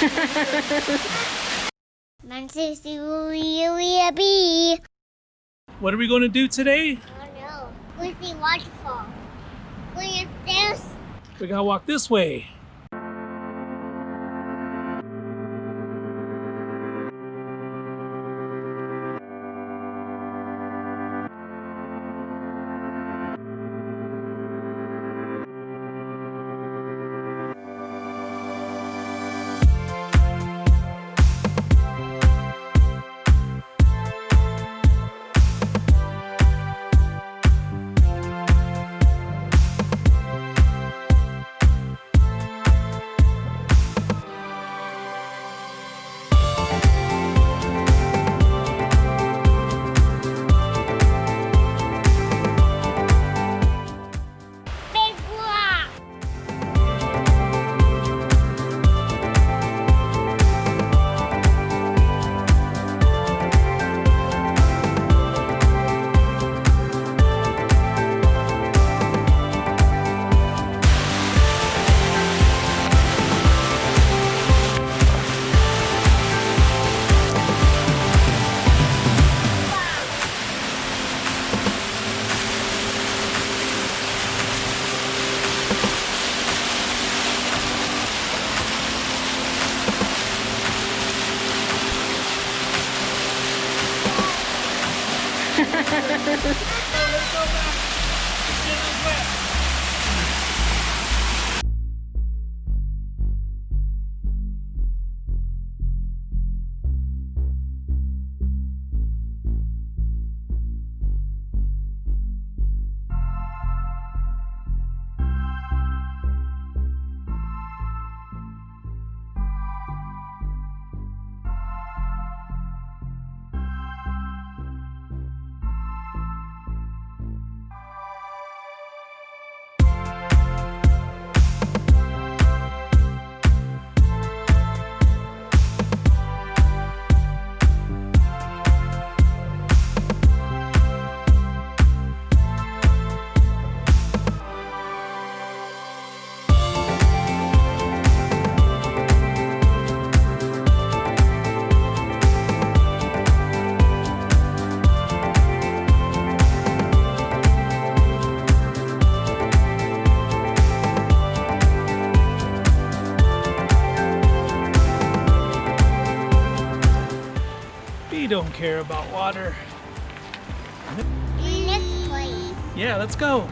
My sister Uly and B. What are we going to do today? I don't know. We see waterfall. We upstairs. We gotta walk this way. Big rock. We don't care about water. Next place. Yeah, let's go.